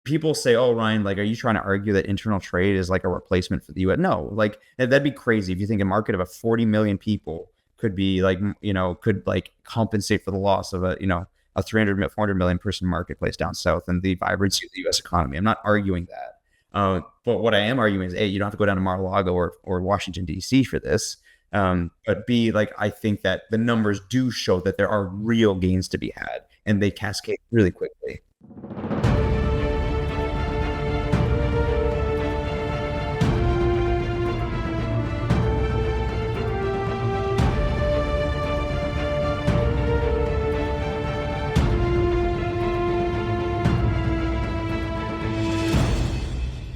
people say, "Oh, Ryan, like, are you trying to argue that internal trade is like a replacement for the U.S.?" No, like that'd be crazy if you think a market of 40 million people could be like, could like compensate for the loss of a 300, 400 million person marketplace down south and the vibrancy of the U.S. economy. I'm not arguing that. But what I am arguing is, A, you don't have to go down to Mar-a-Lago or Washington, D.C. for this. But B, like, I think that the numbers do show that there are real gains to be had, and they cascade really quickly.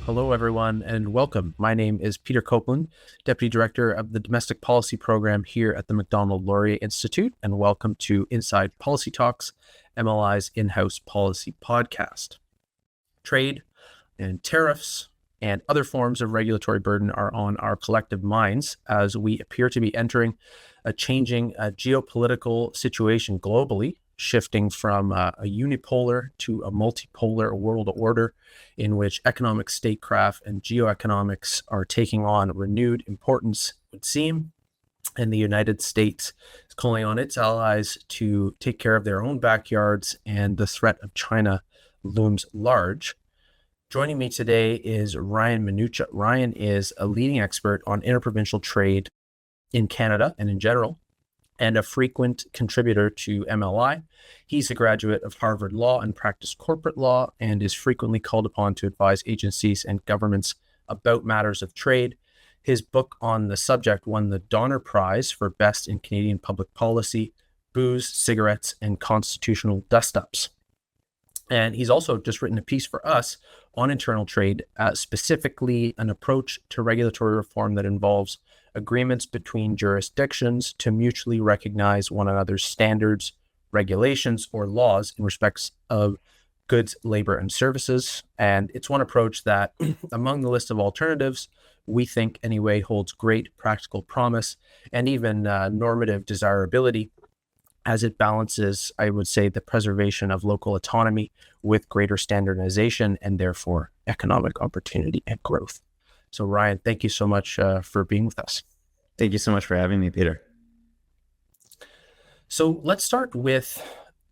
Hello, everyone, and welcome. My name is Peter Copeland, Deputy Director of the Domestic Policy Program here at the Macdonald Laurier Institute, and welcome to Inside Policy Talks, MLI's in-house policy podcast. Trade and tariffs and other forms of regulatory burden are on our collective minds as we appear to be entering a changing geopolitical situation globally, shifting from a unipolar to a multipolar world order in which economic statecraft and geoeconomics are taking on renewed importance, it would seem, and the United States is calling on its allies to take care of their own backyards, and the threat of China looms large. Joining me today is Ryan Manucha. Ryan is a leading expert on interprovincial trade in Canada and in general, and a frequent contributor to MLI. He's a graduate of Harvard Law and practiced corporate law and is frequently called upon to advise agencies and governments about matters of trade. His book on the subject won the Donner Prize for Best in Canadian Public Policy, Booze, Cigarettes, and Constitutional Dust-Ups. And he's also just written a piece for us on internal trade, specifically an approach to regulatory reform that involves agreements between jurisdictions to mutually recognize one another's standards, regulations, or laws in respects of goods, labor, and services. And it's one approach that, among the list of alternatives, we think anyway holds great practical promise and even normative desirability, as it balances, I would say, the preservation of local autonomy with greater standardization and therefore economic opportunity and growth. So Ryan, thank you so much for being with us. Thank you so much for having me, Peter. So let's start with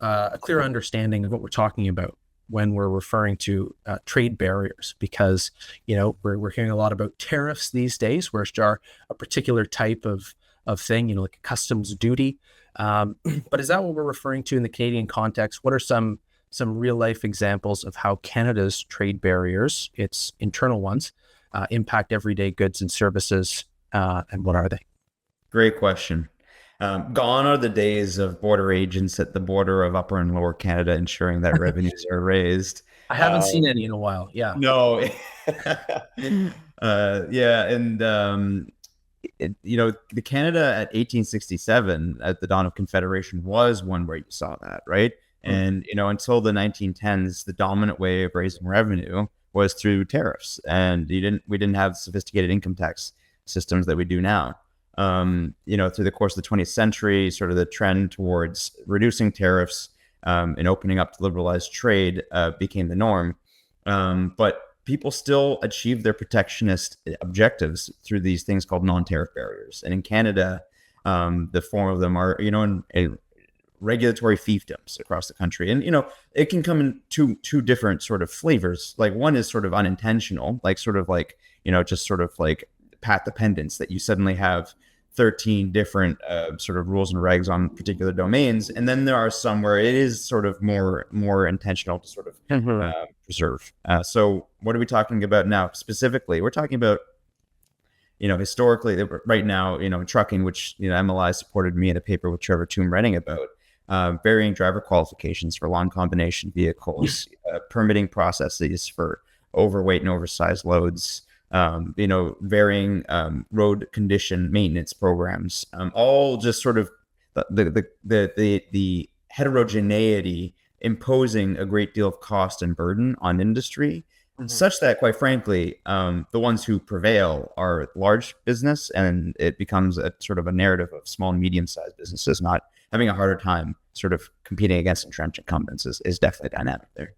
a clear understanding of what we're talking about when we're referring to trade barriers, because we're hearing a lot about tariffs these days, which are a particular type of thing, like a customs duty. But is that what we're referring to in the Canadian context? What are some real life examples of how Canada's trade barriers, its internal ones, impact everyday goods and services, and what are they? Great question. Gone are the days of border agents at the border of Upper and Lower Canada ensuring that revenues are raised. I haven't seen any in a while. Yeah. No. Yeah. And, the Canada at 1867, at the dawn of Confederation, was one where you saw that, right? And, until the 1910s, the dominant way of raising revenue was through tariffs. And we didn't have sophisticated income tax systems that we do now. Through the course of the 20th century, sort of the trend towards reducing tariffs and opening up to liberalized trade became the norm. But people still achieve their protectionist objectives through these things called non-tariff barriers. And in Canada, the form of them are, in regulatory fiefdoms across the country. And, it can come in two different sort of flavors. Like, one is sort of unintentional, just sort of like pat dependence, that you suddenly have 13 different sort of rules and regs on particular domains. And then there are some where it is sort of more intentional to sort of preserve. So what are we talking about now? Specifically, we're talking about, historically, right now, in trucking, which, MLI supported me in a paper with Trevor Toome writing about, varying driver qualifications for long combination vehicles, permitting processes for overweight and oversized loads, varying road condition maintenance programs, all just sort of the heterogeneity imposing a great deal of cost and burden on industry, such that, quite frankly, the ones who prevail are large business, and it becomes a sort of a narrative of small and medium-sized businesses not having a harder time sort of competing against entrenched incumbents is definitely a dynamic there.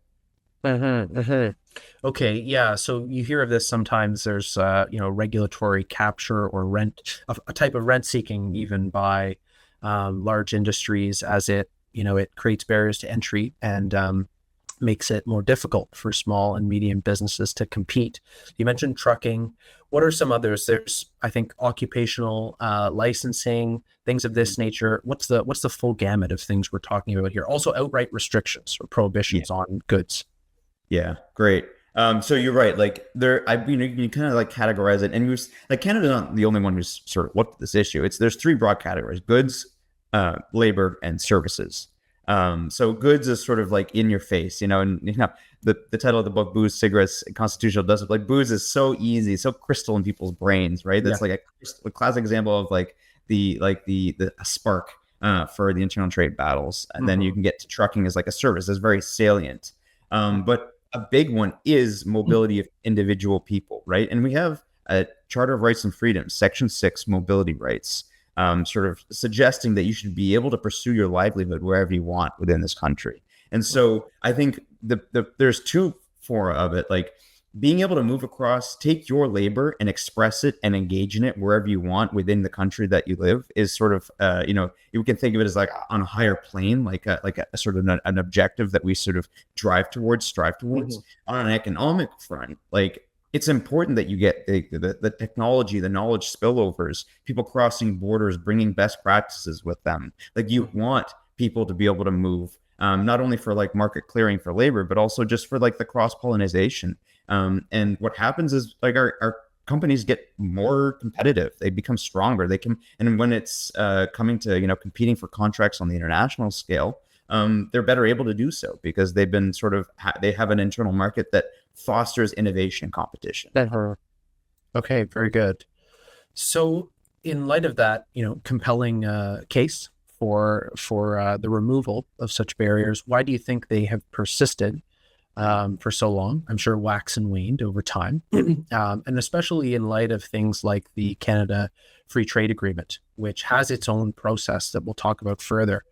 Okay, yeah. So you hear of this sometimes. There's regulatory capture or rent, a type of rent seeking, even by large industries, as it creates barriers to entry and makes it more difficult for small and medium businesses to compete. You mentioned trucking. What are some others? There's, I think, occupational licensing, things of this nature. What's the full gamut of things we're talking about here? Also, outright restrictions or Yeah. prohibitions on goods. Yeah, great. So you're right. Like there, you kind of like categorize it, and like Canada's not the only one who's sort of looked at this issue. There's three broad categories: goods, labor, and services. So goods is sort of like in your face, and the title of the book, "Booze, Cigarettes, and Constitutional Justice." Like booze is so easy, so crystal in people's brains, right? Yeah. That's like a classic example of like the a spark for the internal trade battles, and then you Mhm. can get to trucking as like a service that's very salient. But a big one is mobility of individual people, right? And we have a Charter of Rights and Freedoms, Section 6, mobility rights, sort of suggesting that you should be able to pursue your livelihood wherever you want within this country. And so I think there's two fora of it, like being able to move across, take your labor and express it and engage in it wherever you want within the country that you live is sort of, you can think of it as like on a higher plane, like a sort of an objective that we sort of strive towards. Mhm. On an economic front, like it's important that you get the technology, the knowledge spillovers, people crossing borders, bringing best practices with them. Like you Mhm. want people to be able to move, not only for like market clearing for labor, but also just for like the cross pollination. And what happens is like our companies get more competitive. They become stronger. They can, and when it's coming to competing for contracts on the international scale, they're better able to do so because they've been sort of they have an internal market that fosters innovation and competition. Okay, very good. So, in light of that, compelling case for the removal of such barriers, why do you think they have persisted for so long? I'm sure wax and waned over time, and especially in light of things like the Canada Free Trade Agreement, which has its own process that we'll talk about further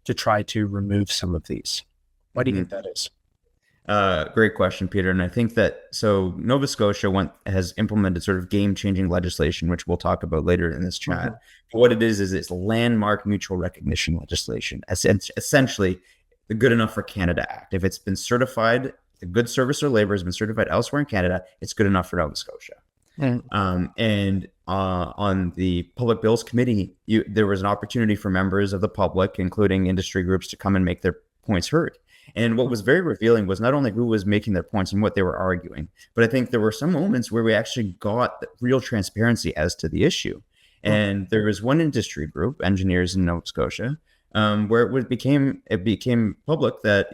to try to remove some of these. Why do you think Mhm. that is? Great question, Peter. And I think that so Nova Scotia has implemented sort of game-changing legislation, which we'll talk about later in this Mhm. chat. But what it is it's landmark mutual recognition legislation. Essentially, the Good Enough for Canada Act. If it's been certified, the good service or labor has been certified elsewhere in Canada, it's good enough for Nova Scotia. Mm. And on the Public Bills Committee, there was an opportunity for members of the public, including industry groups, to come and make their points heard. And what was very revealing was not only who was making their points and what they were arguing, but I think there were some moments where we actually got real transparency as to the issue. And there was one industry group, engineers in Nova Scotia, where it became public that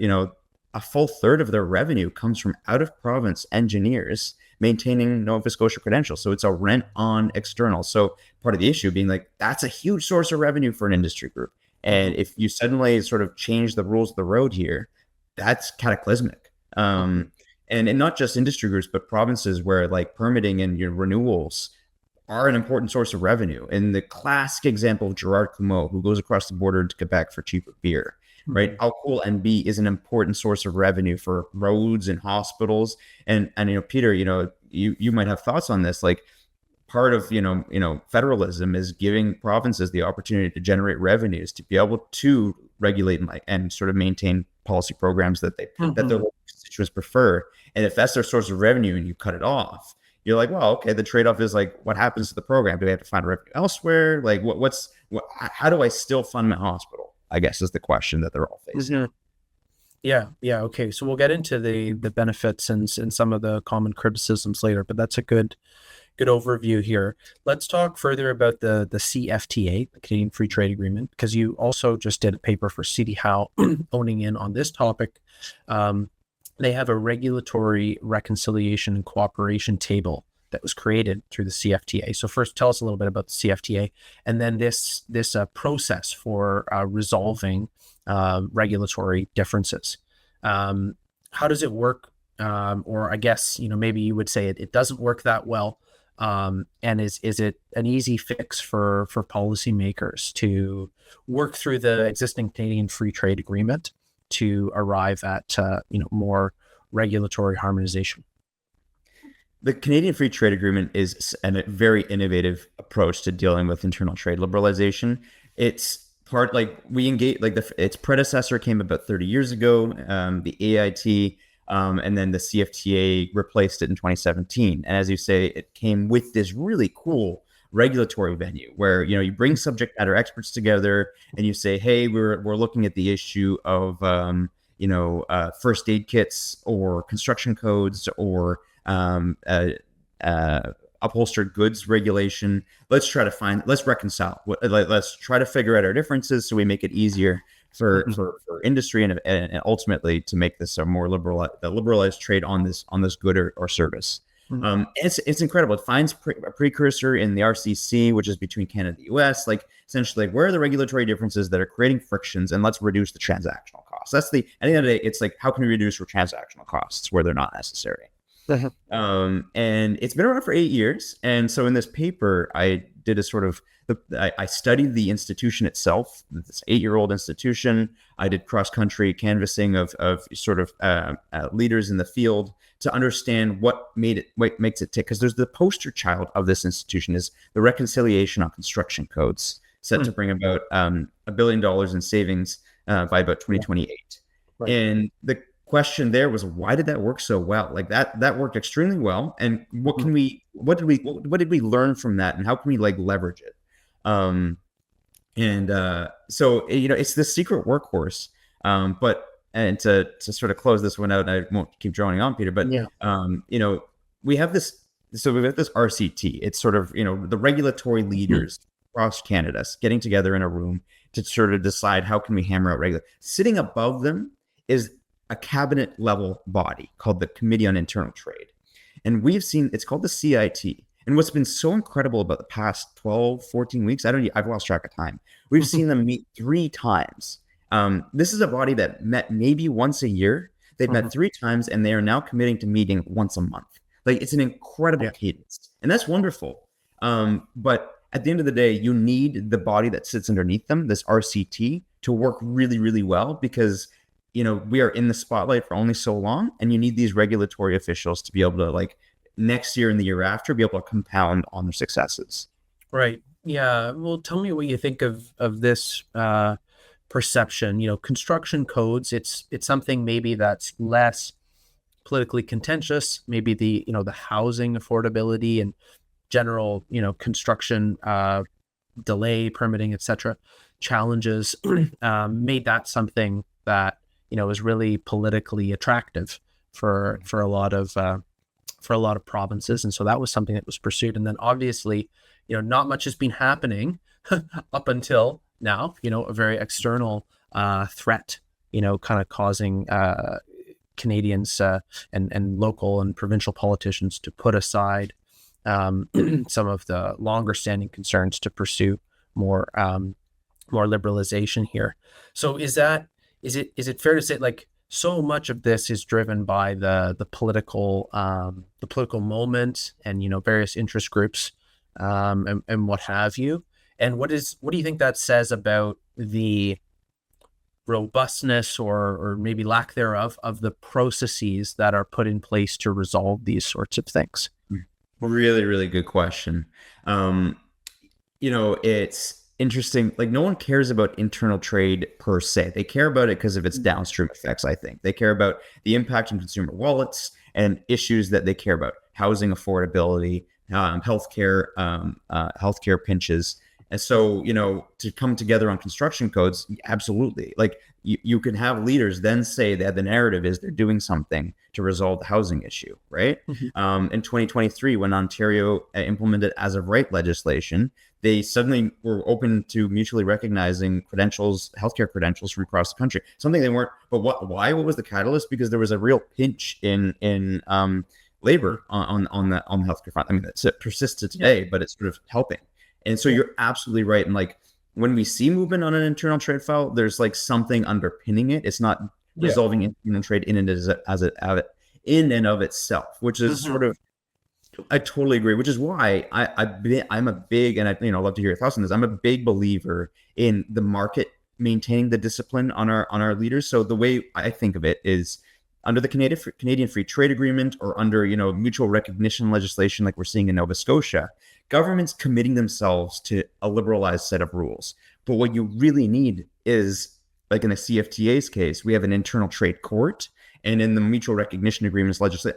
a full third of their revenue comes from out of province engineers maintaining Nova Scotia credentials. So it's a rent on external. So part of the issue being like that's a huge source of revenue for an industry group. And Mhm. if you suddenly sort of change the rules of the road here, that's cataclysmic. Mhm. And not just industry groups, but provinces where like permitting and your renewals are an important source of revenue. And the classic example of Gerard Comeau, who goes across the border to Quebec for cheaper beer, right? Mhm. Alcohol NB is an important source of revenue for roads and hospitals. And Peter, you might have thoughts on this. Like part of federalism is giving provinces the opportunity to generate revenues to be able to regulate and sort of maintain policy programs that their Mhm. local constituents prefer. And if that's their source of revenue and you cut it off, you're like, well, okay, the trade-off is like what happens to the program? Do we have to find revenue elsewhere? Like how do I still fund my hospital, I guess, is the question that they're all facing. Mhm. Yeah, yeah. Okay, so we'll get into the benefits and some of the common criticisms later, but that's a good overview here. Let's talk further about the CFTA, the Canadian Free Trade Agreement, because you also just did a paper for CD Howe owning in on this topic. Um, they have a regulatory reconciliation and cooperation table that was created through the CFTA. So first, tell us a little bit about the CFTA, and then this process for resolving regulatory differences. Um, how does it work? Or I guess maybe you would say it doesn't work that well. And is it an easy fix for policymakers to work through the existing Canadian Free Trade Agreement to arrive at more regulatory harmonization? The Canadian Free Trade Agreement is a very innovative approach to dealing with internal trade liberalization. It's part like we engage like its predecessor came about 30 years ago, the AIT, and then the CFTA replaced it in 2017. And as you say, it came with this really cool regulatory venue where you bring subject matter experts together and you say, hey, we're looking at the issue of first aid kits or construction codes or upholstered goods regulation. Let's reconcile. Let's try to figure out our differences so we make it easier for industry and ultimately to make this a more liberalized trade on this good or service. It's incredible. It finds a precursor in the RCC, which is between Canada and the US, like essentially where are the regulatory differences that are creating frictions, and let's reduce the transactional costs. At the end of the day, it's like, how can we reduce our transactional costs where they're not necessary? And it's been around for 8 years. And so in this paper, I did a sort of, I studied the institution itself, this 8-year-old institution. I did cross-country canvassing of sort of leaders in the field to understand what makes it tick. Because there's the poster child of this institution is the reconciliation on construction codes set to bring about $1 billion in savings by about 2028. Right. And the question there was, why did that work so well? Like that worked extremely well. And what did we learn from that, and how can we leverage it? So it's the secret workhorse. And to sort of close this one out, and I won't keep droning on, Peter, but we have this RCT. It's sort of the regulatory leaders across Canada getting together in a room to sort of decide how can we hammer out regulation. Sitting above them is a cabinet level body called the Committee on Internal Trade. And we've seen, it's called the CIT. And what's been so incredible about the past 12, 14 weeks, I've lost track of time. We've seen them meet 3 times. This is a body that met maybe once a year. They've met 3 times, and they are now committing to meeting once a month. Like, it's an incredible cadence, and that's wonderful. But at the end of the day, you need the body that sits underneath them, this RCT, to work really, really well, because we are in the spotlight for only so long, and you need these regulatory officials to be able to, next year and the year after, be able to compound on their successes. Right. Yeah. Well, tell me what you think of this perception. Construction codes. It's something maybe that's less politically contentious. Maybe the housing affordability and general construction delay, permitting, etc. challenges made that something that is really politically attractive for a lot of provinces, and so that was something that was pursued. And then obviously, not much has been happening up until now. A very external threat, kind of causing Canadians and local and provincial politicians to put aside some of the longer standing concerns to pursue more liberalization here. So is it fair to say, so much of this is driven by the political moment and various interest groups and what have you? And what do you think that says about the robustness or maybe lack thereof of the processes that are put in place to resolve these sorts of things? Really, really good question. It's interesting. No one cares about internal trade per se. They care about it because of its downstream effects, I think. They care about the impact on consumer wallets and issues that they care about: housing affordability, healthcare pinches. And so, to come together on construction codes, absolutely. You can have leaders then say that the narrative is they're doing something to resolve the housing issue, right? In 2023, when Ontario implemented as of right legislation, they suddenly were open to mutually recognizing healthcare credentials from across the country. Something they weren't. But why? What was the catalyst? Because there was a real pinch in labor on the healthcare front. I mean, it persisted today, but it's sort of helping. And so you're absolutely right. And when we see movement on an internal trade file, there's something underpinning it. It's not resolving internal trade in and of itself, which is sort of, I totally agree. Which is why I'm a big, and I'd love to hear your thoughts on this. I'm a big believer in the market maintaining the discipline on our leaders. So the way I think of it is, under the Canadian Free Trade Agreement or under, mutual recognition legislation like we're seeing in Nova Scotia, governments committing themselves to a liberalized set of rules. But what you really need is, like in the CFTA's case, we have an internal trade court. And in the mutual recognition agreements legislation,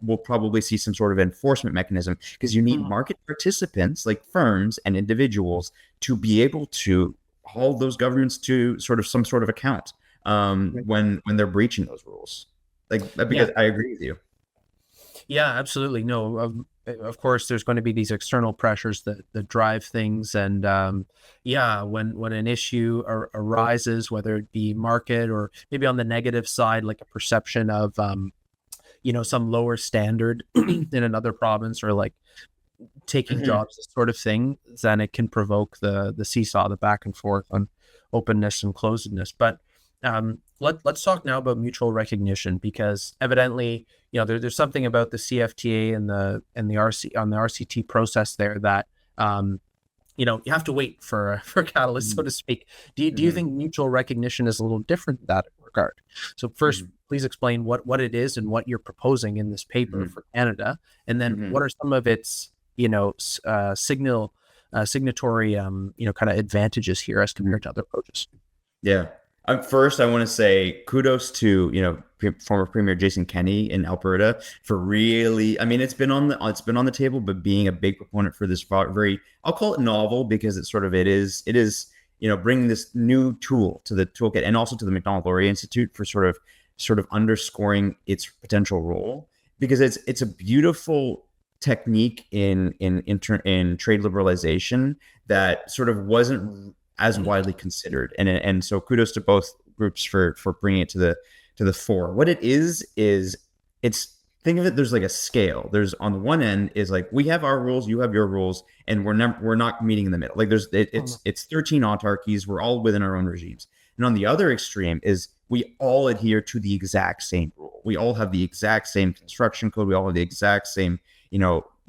we'll probably see some sort of enforcement mechanism, because you need market participants like firms and individuals to be able to hold those governments to some sort of account when they're breaching those rules. Because I agree with you. Yeah, absolutely. No, of course, there's going to be these external pressures that drive things. And when an issue arises, whether it be market or maybe on the negative side, like a perception of, some lower standard in another province, or like taking jobs, this sort of thing, then it can provoke the seesaw, the back and forth on openness and closedness. But let's talk now about mutual recognition, because evidently, there's something about the CFTA and the RCT process there that you have to wait for catalyst, so to speak. Do you think mutual recognition is a little different in that regard? So first, please explain what it is and what you're proposing in this paper for Canada, and then what are some of its signatory kind of advantages here as compared to other approaches. Yeah. First, I want to say kudos to former Premier Jason Kenney in Alberta for really. It's been on the table, but being a big proponent for this very, I'll call it novel, because it is bringing this new tool to the toolkit, and also to the Macdonald Laurier Institute for sort of underscoring its potential role, because it's a beautiful technique in trade liberalization that sort of wasn't as widely considered, and so kudos to both groups for bringing it to the fore. What it is it's, think of it, there's like a scale. There's, on the one end is like, we have our rules, you have your rules, and we're not meeting in the middle. Like it's 13 autarkies, we're all within our own regimes. And on the other extreme is, we all adhere to the exact same rule. We all have the exact same construction code. We all have the exact same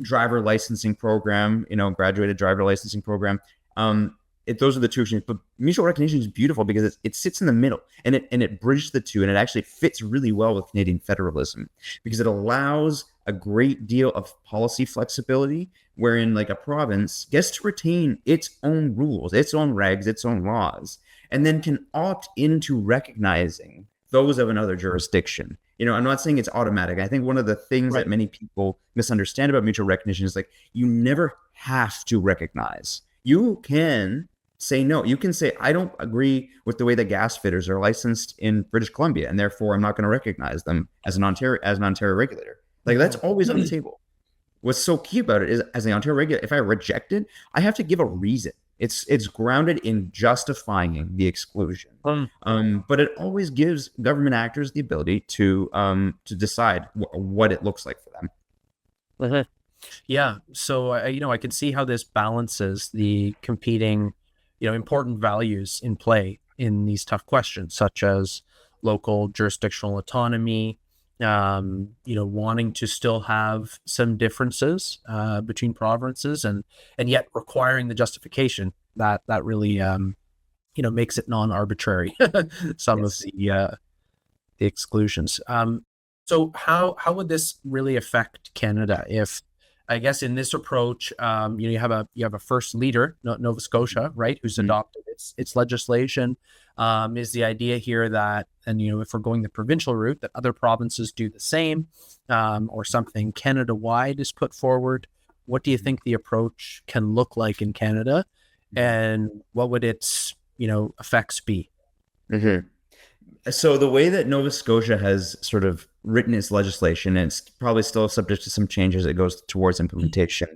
driver licensing program, graduated driver licensing program. Those are the two extremes. But mutual recognition is beautiful because it sits in the middle, and it bridges the two, and it actually fits really well with Canadian federalism, because it allows a great deal of policy flexibility, wherein like a province gets to retain its own rules, its own regs, its own laws, and then can opt into recognizing those of another jurisdiction. I'm not saying it's automatic. I think one of the things that many people misunderstand about mutual recognition is, like, you never have to recognize. You can say no. You can say, I don't agree with the way that gas fitters are licensed in British Columbia, and therefore I'm not going to recognize them as an Ontario regulator. Like, that's always on the table. What's so key about it is, as an Ontario regulator, if I reject it, I have to give a reason. It's grounded in justifying the exclusion. But it always gives government actors the ability to decide what it looks like for them. Yeah. So, I can see how this balances the competing, important values in play in these tough questions, such as local jurisdictional autonomy, wanting to still have some differences between provinces, and yet requiring the justification that really, makes it non-arbitrary, some of the exclusions. So how would this really affect Canada if, I guess, in this approach, you have a first leader, Nova Scotia, right, who's adopted its legislation. Is the idea here that, and if we're going the provincial route, that other provinces do the same, or something Canada-wide is put forward? What do you think the approach can look like in Canada, and what would its effects be? So the way that Nova Scotia has sort of written its legislation, and it's probably still subject to some changes, it goes towards implementation,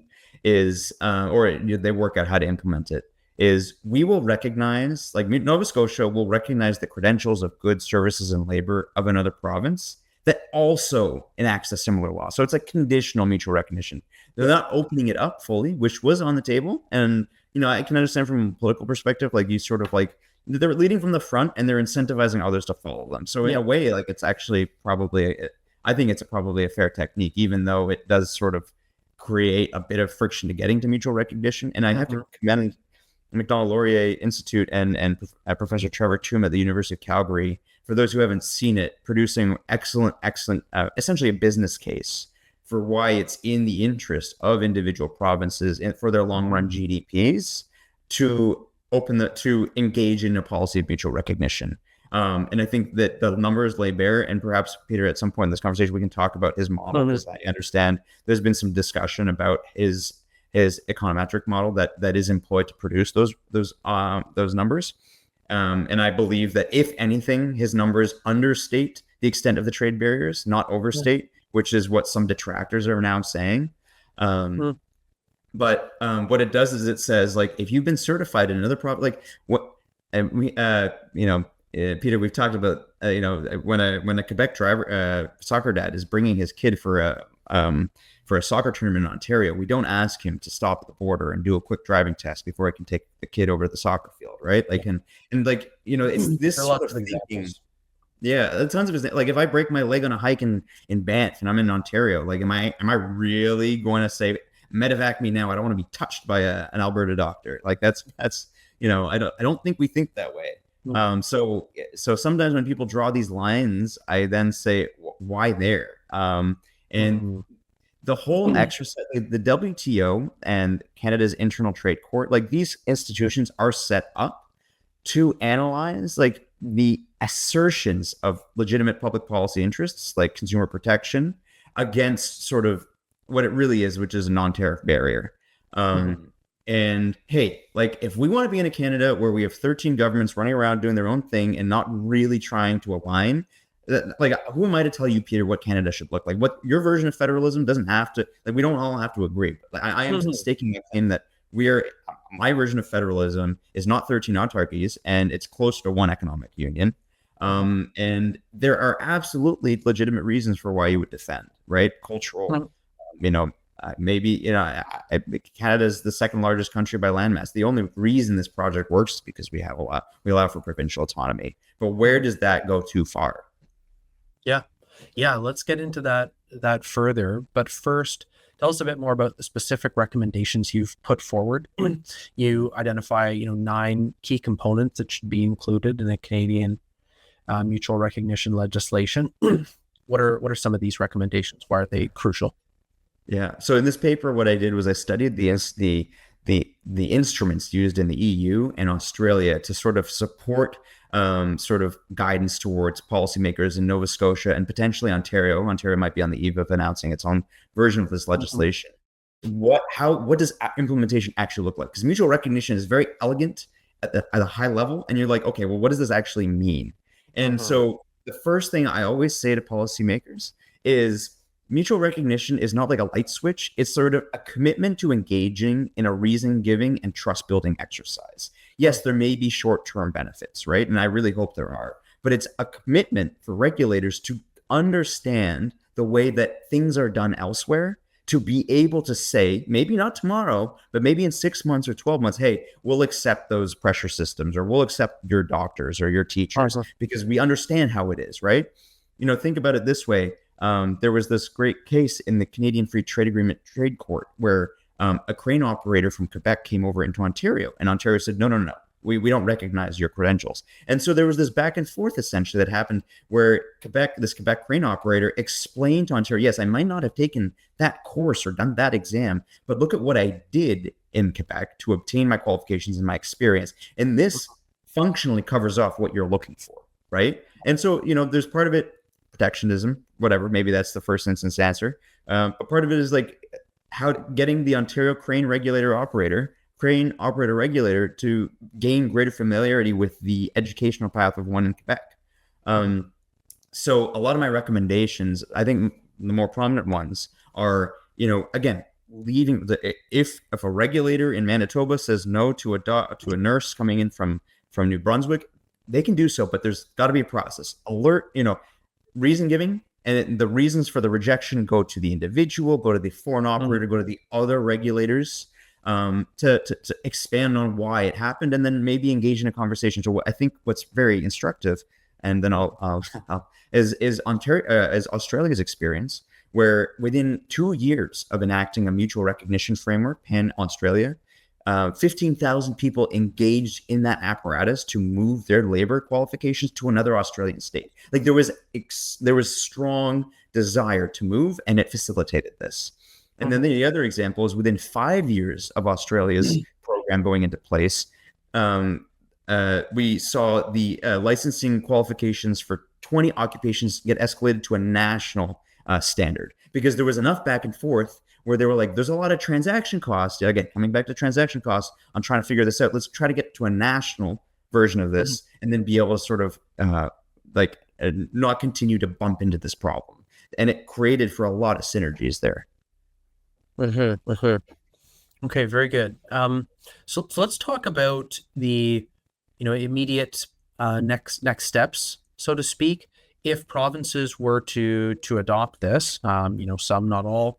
is, they work out how to implement it, is we will recognize, like Nova Scotia will recognize the credentials of goods, services, and labor of another province that also enacts a similar law. So it's like conditional mutual recognition. They're not opening it up fully, which was on the table. And, I can understand from a political perspective, like you sort of like, they're leading from the front and they're incentivizing others to follow them. So in a way, like, it's actually probably, I think it's probably a fair technique, even though it does sort of create a bit of friction to getting to mutual recognition. And I have to commend Macdonald Laurier Institute and Professor Trevor Toom at the University of Calgary, for those who haven't seen it, producing excellent, essentially a business case for why it's in the interest of individual provinces and for their long-run GDPs to to engage in a policy of mutual recognition. And I think that the numbers lay bare, and perhaps Peter, at some point in this conversation, we can talk about his model, because I understand there's been some discussion about his econometric model that is employed to produce those numbers. And I believe that if anything, his numbers understate the extent of the trade barriers, not overstate, which is what some detractors are now saying. But what it does is it says, like, if you've been certified in another province, like what, and we, Peter, we've talked about, when a Quebec driver, soccer dad is bringing his kid for a soccer tournament in Ontario, we don't ask him to stop at the border and do a quick driving test before he can take the kid over to the soccer field, right? Like, and like, it's this sort of thinking. Yeah, tons of like, if I break my leg on a hike in Banff and I'm in Ontario, like, am I really going to say, medevac me now? I don't want to be touched by an Alberta doctor. Like, that's I don't think we think that way. So sometimes when people draw these lines, I then say, why there? And the whole exercise, the WTO and Canada's Internal Trade Court, like, these institutions are set up to analyze, like, the assertions of legitimate public policy interests, like consumer protection, against sort of what it really is, which is a non-tariff barrier. And hey, like, if we want to be in a Canada where we have 13 governments running around doing their own thing and not really trying to align, like, who am I to tell you, Peter, what Canada should look like? What your version of federalism doesn't have to, like, we don't all have to agree. Like, I am staking my claim that my version of federalism is not 13 autarchies, and it's closer to one economic union. And there are absolutely legitimate reasons for why you would defend, right? Cultural, maybe, Canada is the second largest country by landmass. The only reason this project works is because we allow for provincial autonomy. But where does that go too far? Yeah. Let's get into that further. But first, tell us a bit more about the specific recommendations you've put forward. You identify, 9 key components that should be included in the Canadian mutual recognition legislation. What are some of these recommendations? Why are they crucial? Yeah. So in this paper, what I did was I studied the instruments used in the EU and Australia to sort of support sort of guidance towards policymakers in Nova Scotia and potentially Ontario. Ontario might be on the eve of announcing its own version of this legislation. What does implementation actually look like? Because mutual recognition is very elegant at a high level, and you're like, okay, well, what does this actually mean? And so the first thing I always say to policymakers is, mutual recognition is not like a light switch. It's sort of a commitment to engaging in a reason-giving and trust-building exercise. Yes, there may be short-term benefits, right? And I really hope there are. But it's a commitment for regulators to understand the way that things are done elsewhere, to be able to say, maybe not tomorrow, but maybe in 6 months or 12 months, hey, we'll accept those pressure systems, or we'll accept your doctors or your teachers, because we understand how it is, right? Think about it this way. There was this great case in the Canadian Free Trade Agreement Trade Court where a crane operator from Quebec came over into Ontario, and Ontario said, no, we don't recognize your credentials. And so there was this back and forth essentially that happened where this Quebec crane operator explained to Ontario, yes, I might not have taken that course or done that exam, but look at what I did in Quebec to obtain my qualifications and my experience. And this functionally covers off what you're looking for, right? And so, there's part of it, protectionism, whatever, maybe that's the first instance answer. But part of it is like how getting the Ontario crane operator regulator to gain greater familiarity with the educational path of one in Quebec. So a lot of my recommendations, I think the more prominent ones are, again, leaving if a regulator in Manitoba says no to a nurse coming in from New Brunswick, they can do so, but there's got to be a process. Reason giving, and the reasons for the rejection go to the individual, go to the foreign operator, go to the other regulators, to expand on why it happened, and then maybe engage in a conversation. So I think what's very instructive, and then is Australia's experience, where within 2 years of enacting a mutual recognition framework, Pan Australia, 15,000 people engaged in that apparatus to move their labor qualifications to another Australian state. Like there was strong desire to move, and it facilitated this. And then the other example is within 5 years of Australia's program going into place, we saw the licensing qualifications for 20 occupations get escalated to a national standard because there was enough back and forth where they were like, there's a lot of transaction costs. Again, coming back to transaction costs, I'm trying to figure this out. Let's try to get to a national version of this and then be able to sort of not continue to bump into this problem. And it created for a lot of synergies there. Okay, very good. So let's talk about the immediate next steps, so to speak. If provinces were to adopt this, some, not all,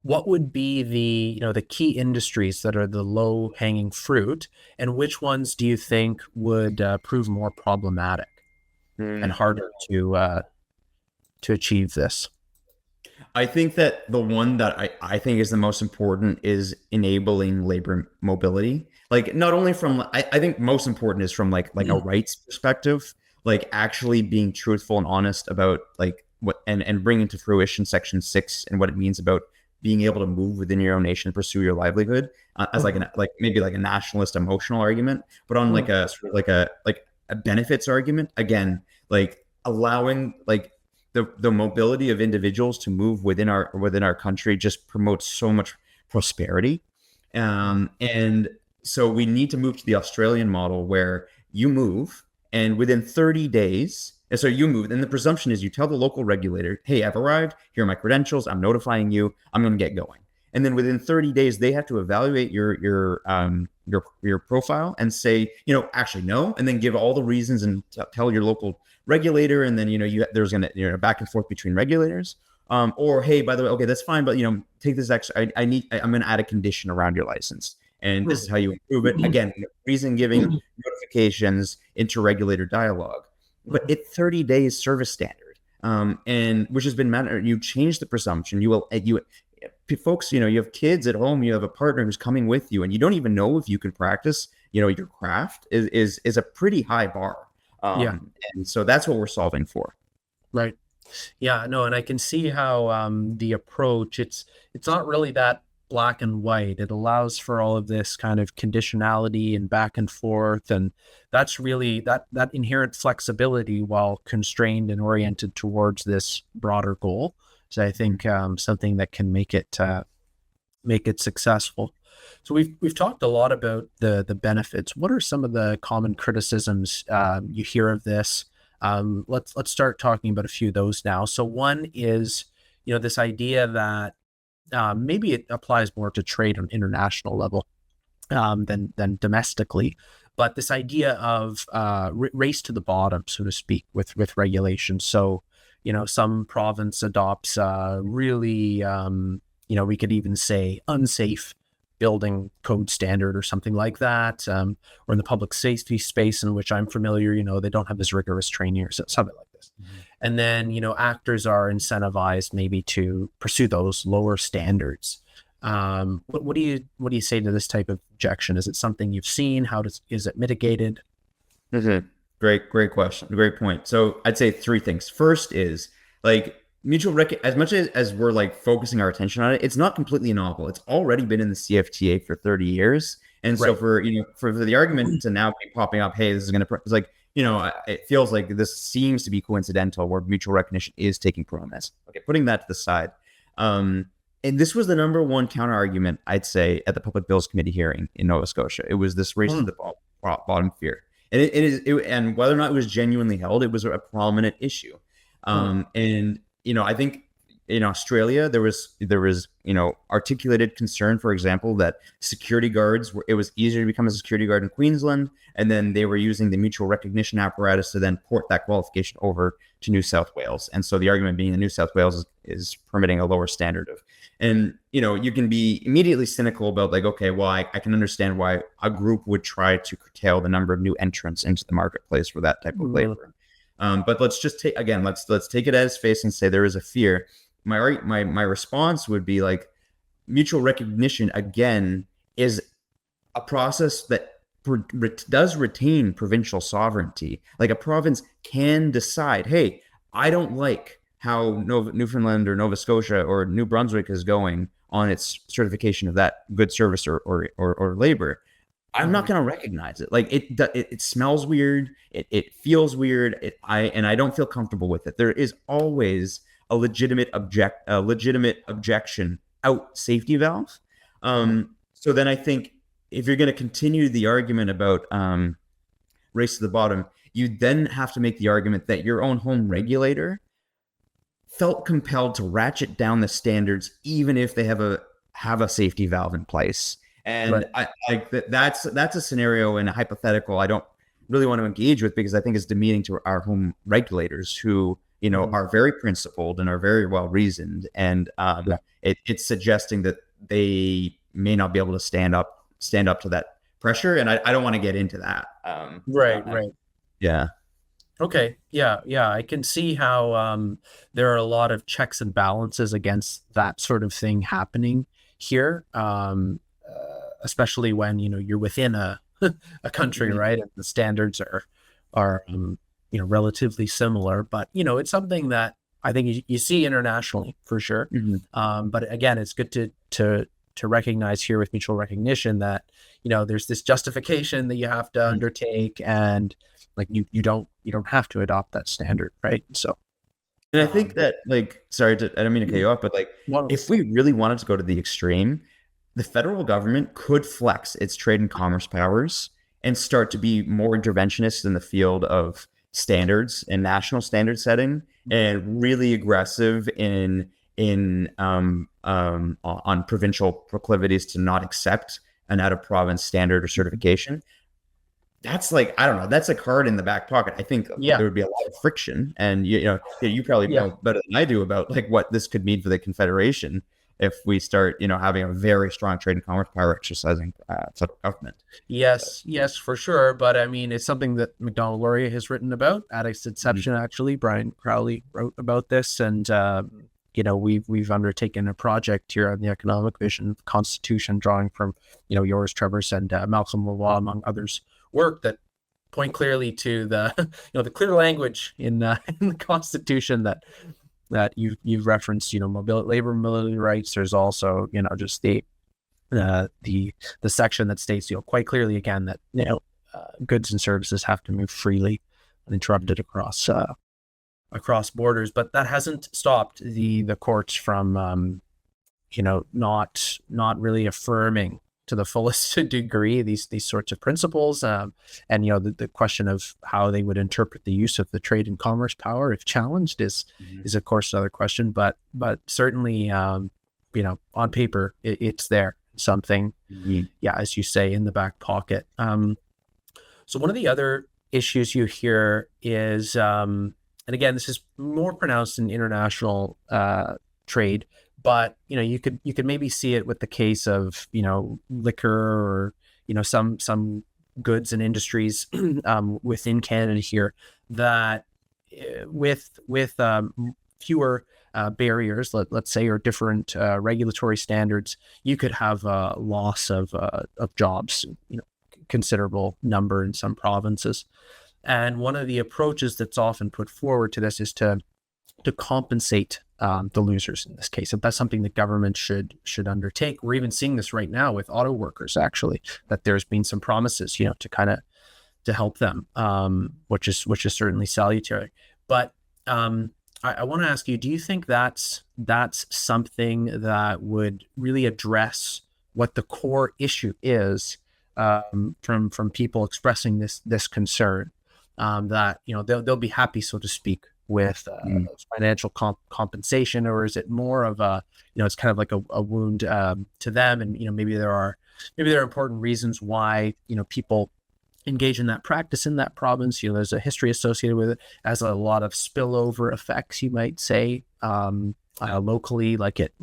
what would be the key industries that are the low hanging fruit, and which ones do you think would prove more problematic and harder to achieve this? I think that the one that I think is the most important is enabling labor mobility. Like not only from, I think most important is from like a rights perspective, like actually being truthful and honest about like what and bringing to fruition Section 6 and what it means about being able to move within your own nation and pursue your livelihood as maybe like a nationalist emotional argument, but on like a sort of like a benefits argument, again, like allowing like the mobility of individuals to move within our country just promotes so much prosperity. And so we need to move to the Australian model where you move and within 30 days, and so you move, and the presumption is you tell the local regulator, hey, I've arrived, here are my credentials, I'm notifying you, I'm going to get going. And then within 30 days, they have to evaluate your profile and say, actually no, and then give all the reasons and tell your local regulator. And then, there's going to, back and forth between regulators. Or, hey, by the way, okay, that's fine, but, take this extra, I'm going to add a condition around your license. And this is how you improve it. Again, reason giving, notifications, interregulator dialogue. But it's 30 days service standard, and which has been mandated. You change the presumption. Folks, you have kids at home. You have a partner who's coming with you, and you don't even know if you can practice. Your craft is a pretty high bar. And so that's what we're solving for. Right. Yeah. No, and I can see how the approach it's not really that black and white. It allows for all of this kind of conditionality and back and forth, and that's really that inherent flexibility while constrained and oriented towards this broader goal. So I think something that can make it successful. So we've talked a lot about the benefits. What are some of the common criticisms you hear of this? Let's start talking about a few of those now. So one is this idea that maybe it applies more to trade on international level than domestically, but this idea of race to the bottom, so to speak, with regulation. So, some province adopts really, we could even say unsafe building code standard or something like that, or in the public safety space in which I'm familiar, they don't have as rigorous training or something like this. And then, actors are incentivized maybe to pursue those lower standards. What do you say to this type of objection? Is it something you've seen? Is it mitigated? Great question. Great point. So I'd say three things. First is like as much as we're like focusing our attention on it, it's not completely novel. It's already been in the CFTA for 30 years. And so for the argument to now be popping up, hey, this is going to, it's like, it feels like this seems to be coincidental where mutual recognition is taking prominence. Okay, putting that to the side. And this was the number one counter argument, I'd say, at the Public Bills Committee hearing in Nova Scotia. It was this race to the bottom fear. And and whether or not it was genuinely held, it was a prominent issue. And, I think in Australia, there was articulated concern, for example, that security guards it was easier to become a security guard in Queensland, and then they were using the mutual recognition apparatus to then port that qualification over to New South Wales. And so the argument being that New South Wales is permitting a lower standard of, and you can be immediately cynical about like, okay, well, I can understand why a group would try to curtail the number of new entrants into the marketplace for that type of labor. But let's just take let's take it as face and say there is a fear. My response would be like mutual recognition again is a process that does retain provincial sovereignty. Like a province can decide, hey, I don't like how Newfoundland or Nova Scotia or New Brunswick is going on its certification of that good service or labor. I'm not going to recognize it. Like it smells weird. It feels weird. I don't feel comfortable with it. There is always a legitimate objection out safety valve. So then I think if you're going to continue the argument about race to the bottom, you then have to make the argument that your own home regulator felt compelled to ratchet down the standards, even if they have a safety valve in place. And that's a scenario and a hypothetical I don't really want to engage with, because I think it's demeaning to our home regulators who, are very principled and are very well reasoned. And it's suggesting that they may not be able to stand up to that pressure. And I don't want to get into that. Right. Yeah. Okay. Yeah. I can see how there are a lot of checks and balances against that sort of thing happening here, especially when you're within a country, right? And the standards are relatively similar. But it's something that I think you see internationally for sure. But again, it's good to recognize here with mutual recognition that there's this justification that you have to undertake, and like you don't have to adopt that standard, right? So, and I think that, like, sorry, I don't mean to cut you off, but like, if we really wanted to go to the extreme, the federal government could flex its trade and commerce powers and start to be more interventionist in the field of standards and national standard setting, and really aggressive on provincial proclivities to not accept an out of province standard or certification. That's like, I don't know, that's a card in the back pocket. I think there would be a lot of friction, and you probably know better than I do about like what this could mean for the Confederation if we start having a very strong trade and commerce power exercising federal government. Yes, for sure. But I mean, it's something that Macdonald Laurier has written about at its inception. Actually, Brian Crowley wrote about this, and we've undertaken a project here on the Economic Vision Constitution, drawing from yours, Trevor's, and Malcolm Lavoie, among others, work that point clearly to the the clear language in the Constitution that you've referenced. Labor mobility rights. There's also just the section that states quite clearly again that goods and services have to move freely uninterrupted across borders. But that hasn't stopped the courts from not really affirming to the fullest degree these sorts of principles, and the question of how they would interpret the use of the trade and commerce power if challenged is of course another question, but certainly on paper it's there, something as you say, in the back pocket. So one of the other issues you hear is and again, this is more pronounced in international trade, but you could maybe see it with the case of liquor, or some goods and industries within Canada here, that with fewer barriers, let's say, or different regulatory standards, you could have a loss of jobs, considerable number in some provinces. And one of the approaches that's often put forward to this is to compensate the losers in this case. If that's something that government should undertake. We're even seeing this right now with auto workers, actually, that there's been some promises, to kind of to help them, which is certainly salutary. But I want to ask you, do you think that's something that would really address what the core issue is, from people expressing this concern, that they'll be happy, so to speak, with financial compensation? Or is it more of a it's kind of like a wound to them, and maybe there are important reasons why people engage in that practice in that province? There's a history associated with it, as a lot of spillover effects, you might say, locally, like it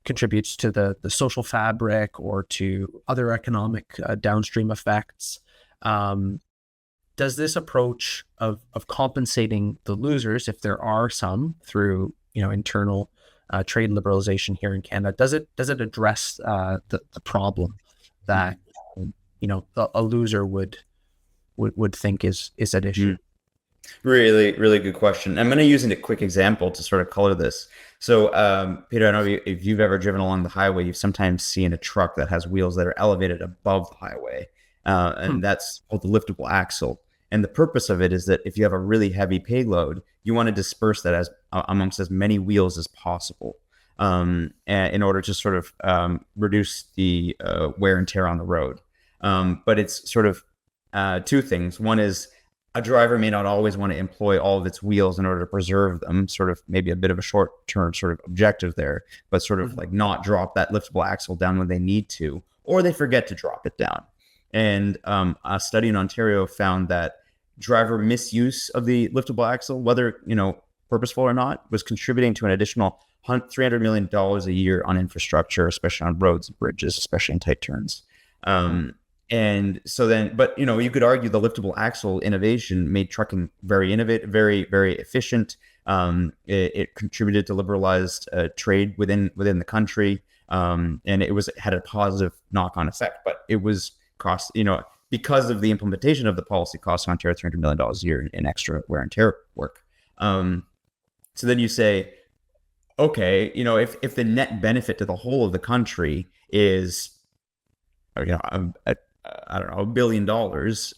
contributes to the social fabric, or to other economic downstream effects. Does this approach of compensating the losers, if there are some, through internal trade liberalization here in Canada? Does it address the problem that a loser would think is at issue? Really, really good question. I'm going to use a quick example to sort of color this. So, Peter, I don't know if you've ever driven along the highway, you've sometimes seen a truck that has wheels that are elevated above the highway, and that's called the liftable axle. And the purpose of it is that if you have a really heavy payload, you want to disperse that as amongst as many wheels as possible, in order to sort of reduce the wear and tear on the road. But it's sort of two things. One is a driver may not always want to employ all of its wheels in order to preserve them, sort of maybe a bit of a short-term sort of objective there, but sort of like not drop that liftable axle down when they need to, or they forget to drop it down. And a study in Ontario found that driver misuse of the liftable axle, whether purposeful or not, was contributing to an additional $300 million a year on infrastructure, especially on roads and bridges, especially in tight turns. And so then, but you could argue the liftable axle innovation made trucking very innovative, very, very efficient. It contributed to liberalized trade within the country, and it had a positive knock-on effect. But it was cost, because of the implementation of the policy, cost Ontario $300 million a year in extra wear and tear work. So then you say, okay, if the net benefit to the whole of the country is, I don't know, $1 billion,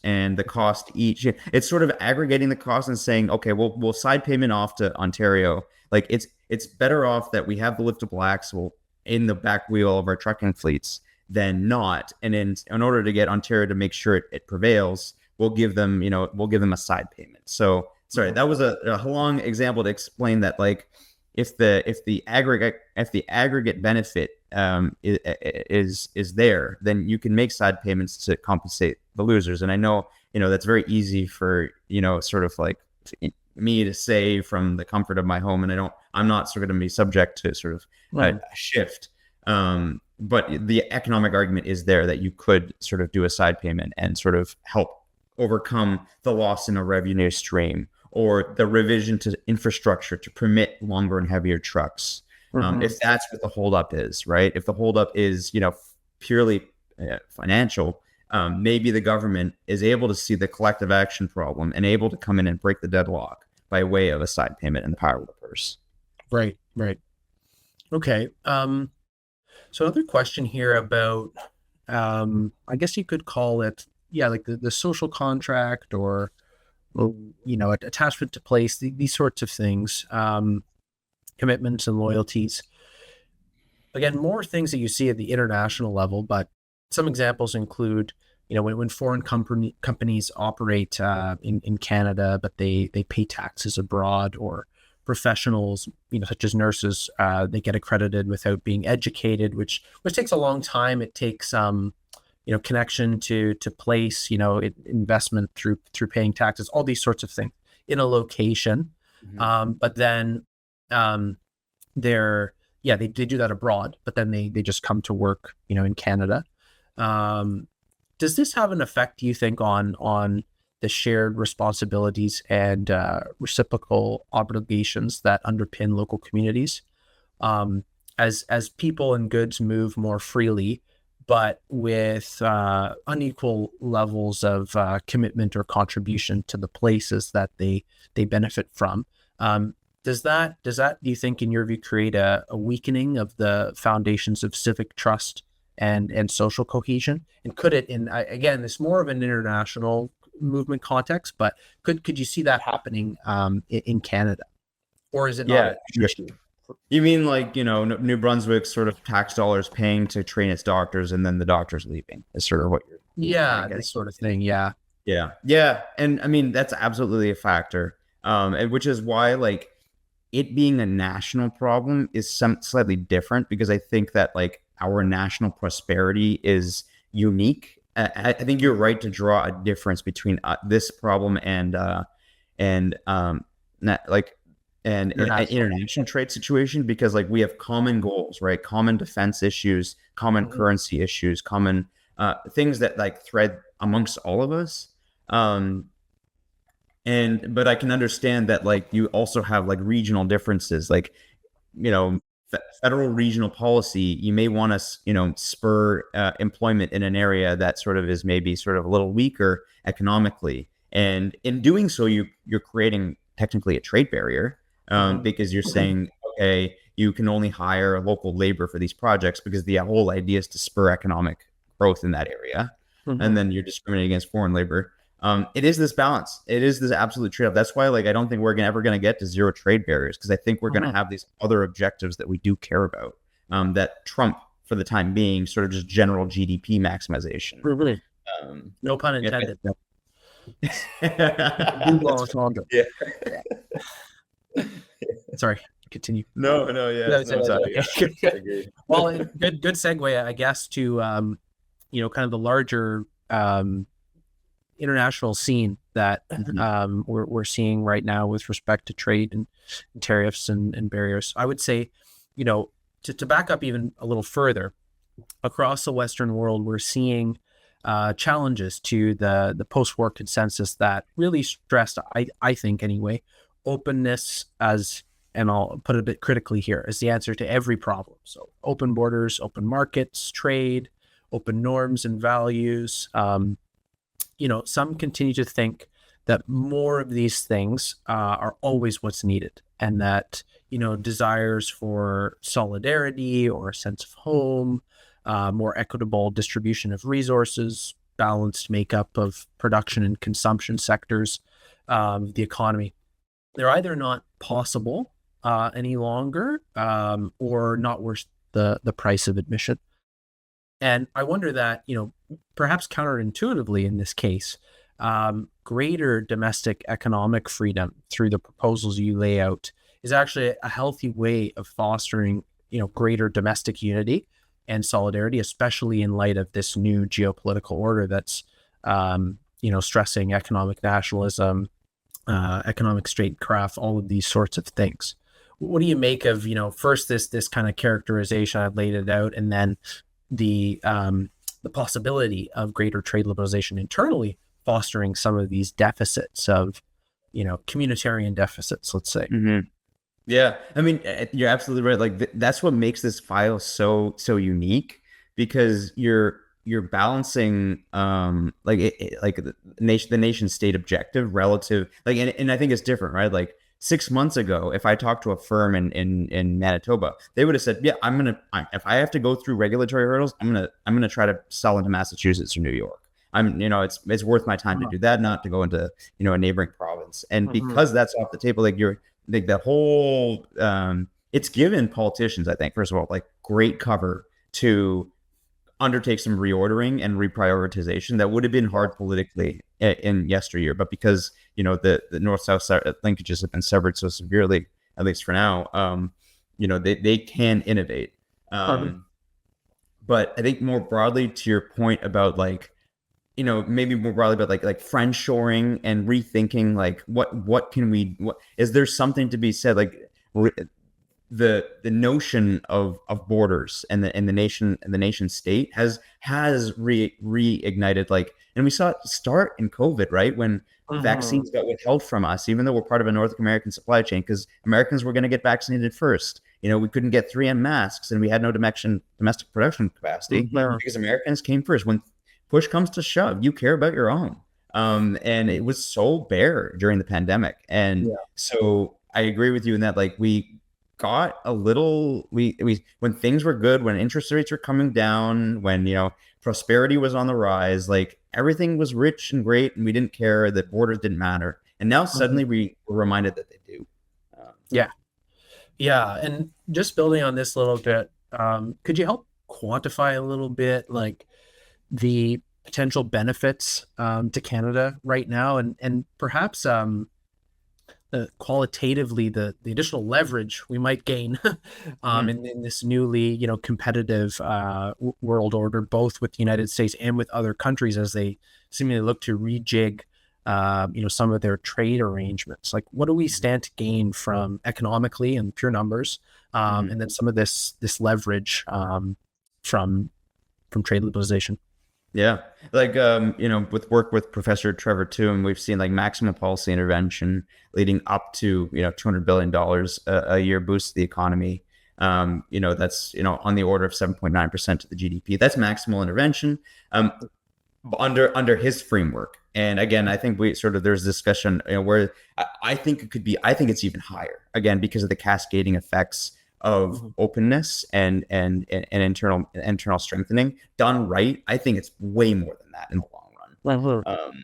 and the cost each, it's sort of aggregating the cost and saying, okay, we'll side payment off to Ontario. Like it's better off that we have the liftable axle in the back wheel of our trucking fleets than not. And in order to get Ontario to make sure it prevails, we'll give them a side payment. So sorry, that was a long example to explain that, like, if the aggregate benefit is there, then you can make side payments to compensate the losers. And I know that's very easy for sort of like me to say from the comfort of my home, and I'm not sort of going to be subject to sort of a shift. But the economic argument is there that you could sort of do a side payment and sort of help overcome the loss in a revenue stream, or the revision to infrastructure to permit longer and heavier trucks. If that's what the holdup is, right? If the holdup is, purely financial, maybe the government is able to see the collective action problem and able to come in and break the deadlock by way of a side payment and the power of the purse. Right. Okay. So another question here about, I guess you could call it, like the social contract, or attachment to place, these sorts of things, commitments and loyalties. Again, more things that you see at the international level, but some examples include, when foreign companies operate in Canada, but they pay taxes abroad, or professionals, such as nurses, they get accredited without being educated, which takes a long time. It takes connection to place, investment through paying taxes, all these sorts of things in a location. But then they do that abroad, but then they just come to work, in Canada. Does this have an effect, do you think, on the shared responsibilities and reciprocal obligations that underpin local communities, as people and goods move more freely, but with unequal levels of commitment or contribution to the places that they benefit from? Does that, do you think, in your view, create a weakening of the foundations of civic trust and social cohesion? And could it, again, it's more of an international movement context, but could you see that happening in Canada, or is it not an issue? You mean like, New Brunswick sort of tax dollars paying to train its doctors and then the doctors leaving is sort of what you're this sort of thing. Yeah. And I mean, that's absolutely a factor, and which is why, like, it being a national problem is slightly different, because I think that, like, our national prosperity is unique. I think you're right to draw a difference between this problem and an international trade situation, because, like, we have common goals, right? Common defense issues, common currency issues, common things that, like, thread amongst all of us. But I can understand that, like, you also have, like, regional differences, like, federal regional policy, you may want to, spur employment in an area that sort of is maybe sort of a little weaker economically. And in doing so, you're creating technically a trade barrier, because you're saying, okay, you can only hire local labor for these projects because the whole idea is to spur economic growth in that area. And then you're discriminating against foreign labor. It is this balance. It is this absolute trade-off. That's why, I don't think we're ever going to get to zero trade barriers, because I think we're going to have these other objectives that we do care about, that trump, for the time being, sort of just general GDP maximization. No pun intended. Yeah. Sorry, continue. No, yeah. No, sorry. Okay. Well, good segue, I guess, to kind of the larger international scene that we're seeing right now with respect to trade and tariffs and barriers. I would say, to back up even a little further, across the Western world, we're seeing challenges to the post-war consensus that really stressed, I think anyway, openness as, and I'll put it a bit critically here, as the answer to every problem. So open borders, open markets, trade, open norms and values. Some continue to think that more of these things are always what's needed, and that, desires for solidarity or a sense of home, more equitable distribution of resources, balanced makeup of production and consumption sectors of the economy, they're either not possible any longer, or not worth the price of admission. And I wonder that, perhaps counterintuitively in this case, greater domestic economic freedom through the proposals you lay out is actually a healthy way of fostering, greater domestic unity and solidarity, especially in light of this new geopolitical order that's, stressing economic nationalism, economic statecraft, all of these sorts of things. What do you make of, first this kind of characterization, I've laid it out, and then the possibility of greater trade liberalization internally fostering some of these deficits of, communitarian deficits, let's say. Yeah, I mean, you're absolutely right. That's what makes this file so unique, because you're balancing the nation state objective relative, and I think it's different, right? 6 months ago, if I talked to a firm in Manitoba, they would have said, yeah, if I have to go through regulatory hurdles, I'm gonna try to sell into Massachusetts or New York. It's worth my time to do that, not to go into, a neighboring province. And because that's off the table, the whole, it's given politicians, I think, first of all, great cover to undertake some reordering and reprioritization that would have been hard politically in yesteryear. But because, the north-south linkages have been severed so severely, at least for now, they can innovate. But I think more broadly, to your point about maybe more broadly about like friendshoring and rethinking, what can we, is there something to be said, the notion of borders and the nation state has reignited, and we saw it start in COVID, right? When vaccines got withheld from us, even though we're part of a North American supply chain, because Americans were going to get vaccinated first. We couldn't get 3M masks, and we had no domestic production capacity because Americans came first. When push comes to shove, you care about your own. And it was so bare during the pandemic. And so I agree with you in that, we got a little, we when things were good, when interest rates were coming down, when, prosperity was on the rise, everything was rich and great, and we didn't care that borders didn't matter. And now suddenly we were reminded that they do. Yeah. And just building on this a little bit, could you help quantify a little bit, the potential benefits to Canada right now, and perhaps qualitatively the additional leverage we might gain in this newly competitive world order, both with the United States and with other countries, as they seemingly look to rejig some of their trade arrangements. What do we stand to gain from economically and pure numbers, and then some of this leverage from trade liberalization? Yeah. With work with Professor Trevor Toom, we've seen maximum policy intervention leading up to, $200 billion a year boost the economy. That's on the order of 7.9% of the GDP. That's maximal intervention under his framework. And again, I think there's discussion where I think it could be. I think it's even higher again because of the cascading effects of openness and internal strengthening done right. I think it's way more than that in the long run.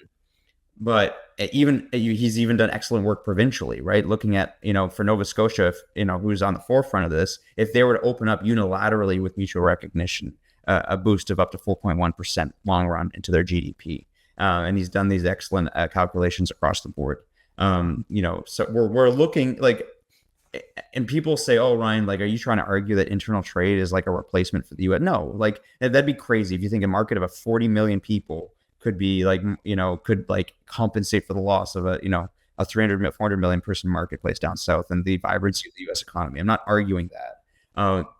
But he's even done excellent work provincially, right? Looking at, for Nova Scotia, who's on the forefront of this, if they were to open up unilaterally with mutual recognition, a boost of up to 4.1% long run into their GDP. And he's done these excellent calculations across the board. So we're looking like, and people say, oh, Ryan, like, are you trying to argue that internal trade is like a replacement for the US? No, like that'd be crazy. If you think a market of 40 million people could be like, could like compensate for the loss of a 300, 400 million person marketplace down south and the vibrancy of the US economy. I'm not arguing that.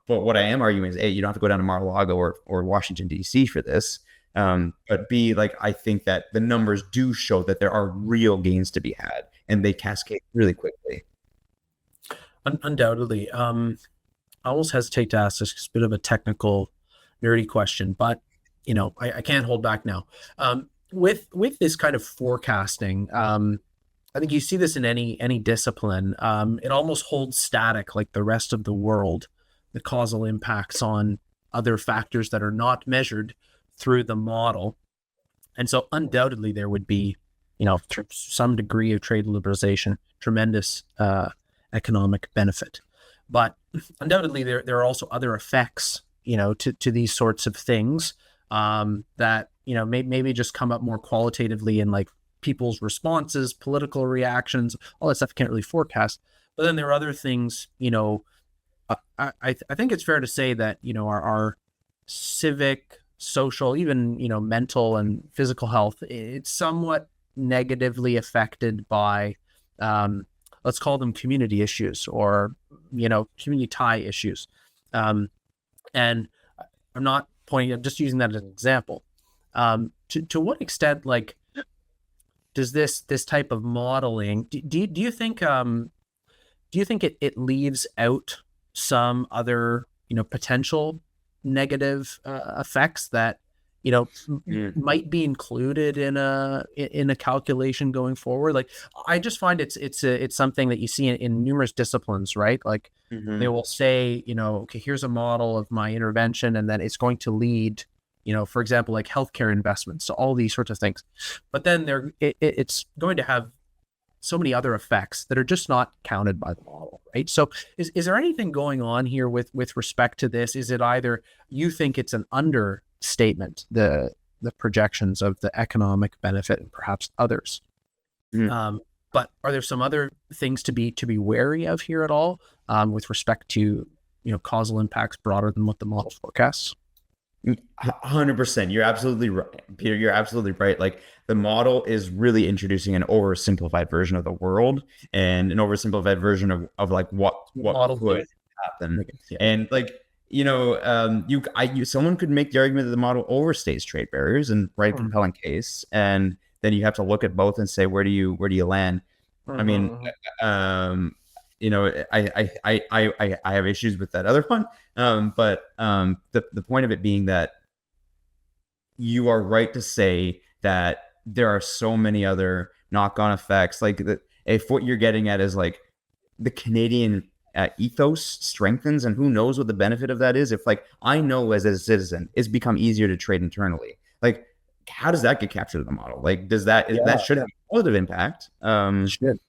But what I am arguing is, A, you don't have to go down to Mar-a-Lago or Washington, D.C. for this. But B, like, I think that the numbers do show that there are real gains to be had and they cascade really quickly. Undoubtedly. I almost hesitate to ask this, bit of a technical, nerdy question, but I can't hold back now. With this kind of forecasting, I think you see this in any discipline. It almost holds static, like the rest of the world, the causal impacts on other factors that are not measured through the model. And so undoubtedly there would be, some degree of trade liberalization, tremendous economic benefit. But undoubtedly there are also other effects, to these sorts of things that, maybe just come up more qualitatively in like people's responses, political reactions, all that stuff can't really forecast. But then there are other things, I think it's fair to say that, our civic, social, even, mental and physical health, it's somewhat negatively affected by, let's call them community issues or, community tie issues. And I'm not pointing, I'm just using that as an example. To what extent, like, does this type of modeling, do you think it leaves out some other, potential negative effects that, might be included in a calculation going forward? Like, I just find it's something that you see in numerous disciplines, right? Like they will say, okay, here's a model of my intervention, and then it's going to lead, for example, like healthcare investments, so all these sorts of things. But then it's going to have so many other effects that are just not counted by the model, right? So is there anything going on here with respect to this? Is it either you think it's an understatement, the projections of the economic benefit and perhaps others? But are there some other things to be wary of here at all with respect to, causal impacts broader than what the model forecasts? 100%. You're absolutely right, Peter. You're absolutely right. Like, the model is really introducing an oversimplified version of the world and an oversimplified version of like what could happen. Yeah. And like, someone could make the argument that the model overstates trade barriers and write a compelling case, and then you have to look at both and say, where do you land? I mean, I have issues with that other one. But the point of it being that you are right to say that there are so many other knock-on effects. Like, if what you're getting at is like the Canadian ethos strengthens, and who knows what the benefit of that is. If, like, I know as a citizen, it's become easier to trade internally. Like, how does that get captured in the model? Like, that should have a positive impact? Should.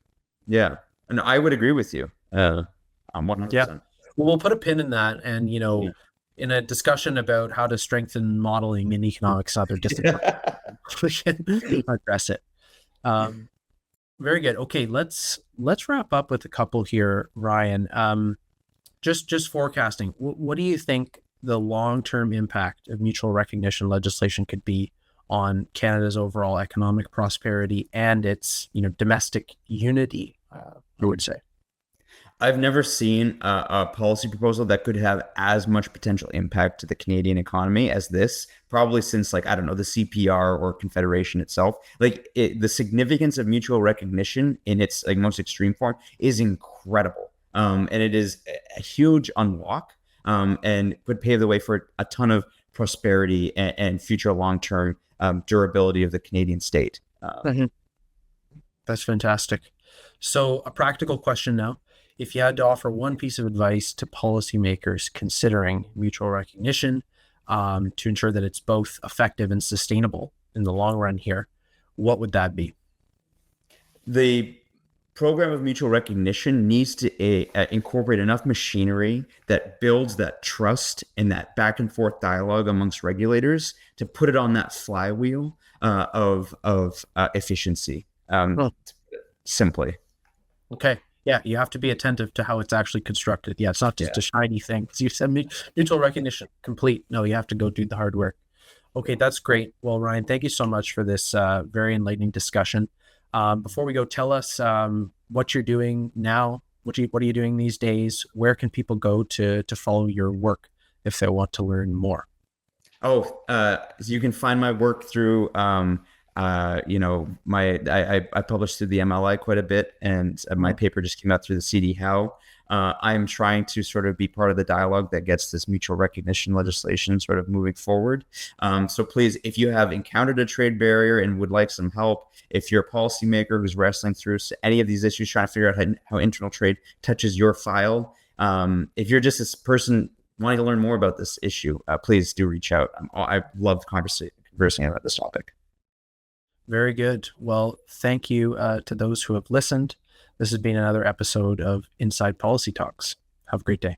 Yeah. And I would agree with you. 100%. Yeah. Well, we'll put a pin in that, and in a discussion about how to strengthen modeling in economics, other disciplines, we can address it. Very good. Okay, let's wrap up with a couple here, Ryan. Just forecasting. What do you think the long-term impact of mutual recognition legislation could be on Canada's overall economic prosperity and its domestic unity? I would say. I've never seen a policy proposal that could have as much potential impact to the Canadian economy as this, probably since, like, I don't know, the CPR or Confederation itself. Like, the significance of mutual recognition in its, like, most extreme form is incredible. And it is a huge unlock, and would pave the way for a ton of prosperity and future long-term durability of the Canadian state. Mhm. That's fantastic. So, a practical question now. If you had to offer one piece of advice to policymakers considering mutual recognition to ensure that it's both effective and sustainable in the long run here, what would that be? The program of mutual recognition needs to incorporate enough machinery that builds that trust and that back and forth dialogue amongst regulators to put it on that flywheel of efficiency. Hmm. Simply. Okay. Yeah, you have to be attentive to how it's actually constructed. Yeah, it's not just Yeah. a shiny thing. You said mutual recognition, complete. No, you have to go do the hard work. Okay, that's great. Well, Ryan, thank you so much for this very enlightening discussion. Before we go, tell us what you're doing now. What are you doing these days? Where can people go to follow your work if they want to learn more? So you can find my work through, I published through the MLI quite a bit, and my paper just came out through the CD How. I'm trying to sort of be part of the dialogue that gets this mutual recognition legislation sort of moving forward. So please, if you have encountered a trade barrier and would like some help, if you're a policymaker who's wrestling through any of these issues, trying to figure out how internal trade touches your file, if you're just this person wanting to learn more about this issue, please do reach out. I love conversing about this topic. Very good. Well, thank you to those who have listened. This has been another episode of Inside Policy Talks. Have a great day.